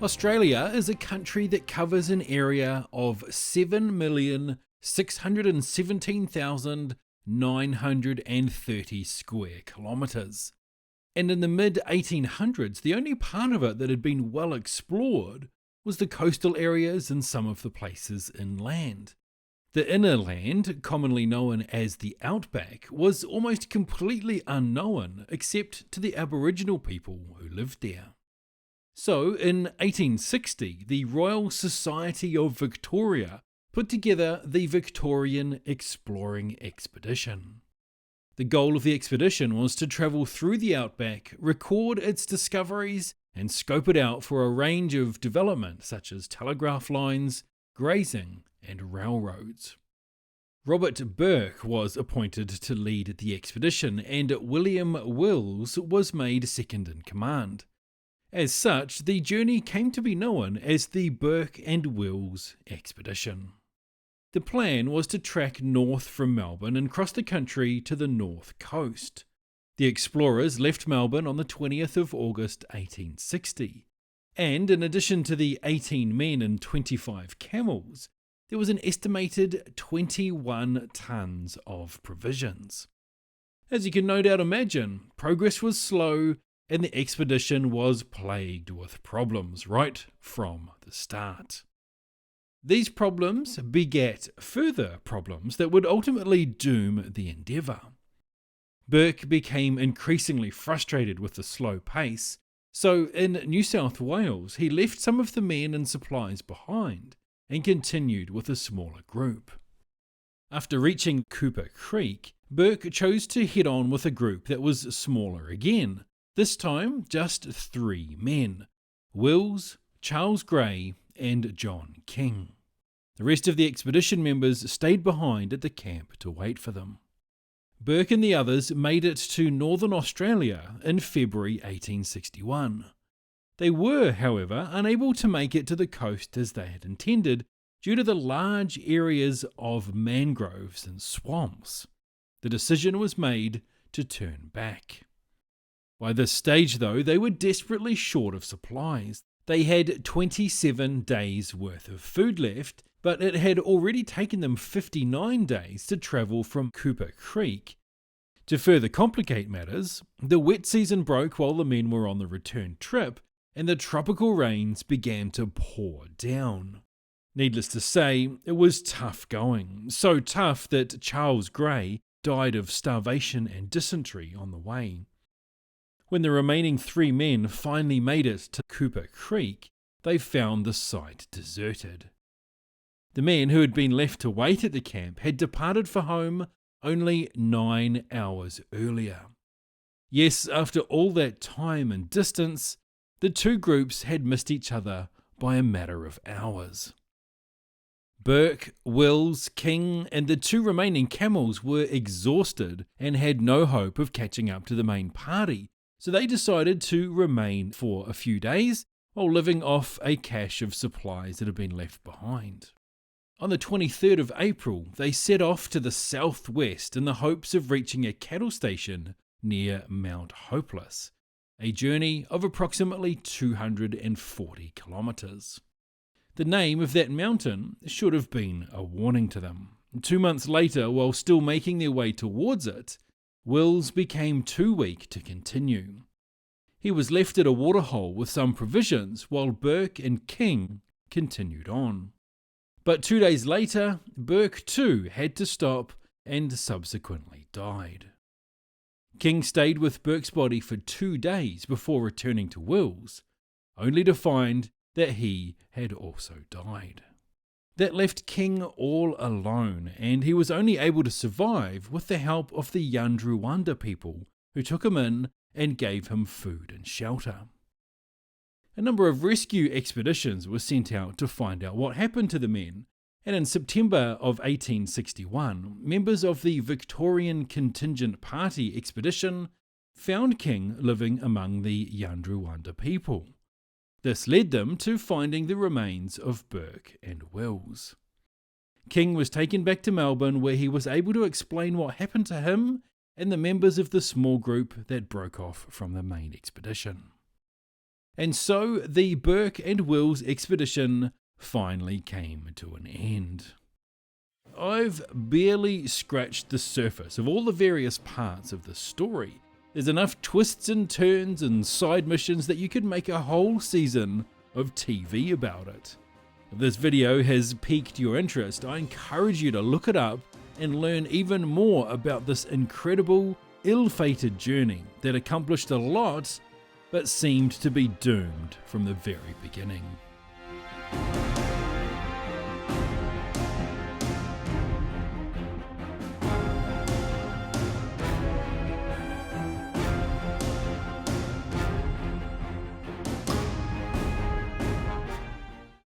Australia is a country that covers an area of 7,617,930 square kilometres. And in the mid 1800s, the only part of it that had been well explored was the coastal areas and some of the places inland. The inner land, commonly known as the outback, was almost completely unknown except to the Aboriginal people who lived there. So, in 1860, the Royal Society of Victoria put together the Victorian Exploring Expedition. The goal of the expedition was to travel through the outback, record its discoveries, and scope it out for a range of development such as telegraph lines, grazing, and railroads. Robert Burke was appointed to lead the expedition, and William Wills was made second in command. As such, the journey came to be known as the Burke and Wills Expedition. The plan was to trek north from Melbourne and cross the country to the north coast. The explorers left Melbourne on the 20th of August 1860, and in addition to the 18 men and 25 camels, there was an estimated 21 tonnes of provisions. As you can no doubt imagine, progress was slow and the expedition was plagued with problems right from the start. These problems begat further problems that would ultimately doom the endeavour. Burke became increasingly frustrated with the slow pace, so in New South Wales he left some of the men and supplies behind and continued with a smaller group. After reaching Cooper Creek, Burke chose to head on with a group that was smaller again, this time just 3 men: Wills, Charles Gray, and John King. The rest of the expedition members stayed behind at the camp to wait for them. Burke and the others made it to northern Australia in February 1861. They were, however, unable to make it to the coast as they had intended due to the large areas of mangroves and swamps. The decision was made to turn back. By this stage, though, they were desperately short of supplies. They had 27 days' worth of food left, but it had already taken them 59 days to travel from Cooper Creek. To further complicate matters, the wet season broke while the men were on the return trip, and the tropical rains began to pour down. Needless to say, it was tough going, so tough that Charles Gray died of starvation and dysentery on the way. When the remaining 3 men finally made it to Cooper Creek, they found the site deserted. The men who had been left to wait at the camp had departed for home only 9 hours earlier. Yes, after all that time and distance, the two groups had missed each other by a matter of hours. Burke, Wills, King, and the 2 remaining camels were exhausted and had no hope of catching up to the main party, so they decided to remain for a few days while living off a cache of supplies that had been left behind. On the 23rd of April, they set off to the southwest in the hopes of reaching a cattle station near Mount Hopeless, a journey of approximately 240 kilometres. The name of that mountain should have been a warning to them. 2 months later, while still making their way towards it, Wills became too weak to continue. He was left at a waterhole with some provisions while Burke and King continued on. But 2 days later, Burke too had to stop and subsequently died. King stayed with Burke's body for 2 days before returning to Wills, only to find that he had also died. That left King all alone, and he was only able to survive with the help of the Yandruwanda people, who took him in and gave him food and shelter. A number of rescue expeditions were sent out to find out what happened to the men, and in September of 1861, members of the Victorian Contingent Party expedition found King living among the Yandruwanda people. This led them to finding the remains of Burke and Wills. King was taken back to Melbourne, where he was able to explain what happened to him and the members of the small group that broke off from the main expedition. And so the Burke and Wills expedition finally came to an end. I've barely scratched the surface of all the various parts of the story. There's enough twists and turns and side missions that you could make a whole season of TV about it. If this video has piqued your interest, I encourage you to look it up and learn even more about this incredible, ill-fated journey that accomplished a lot but seemed to be doomed from the very beginning.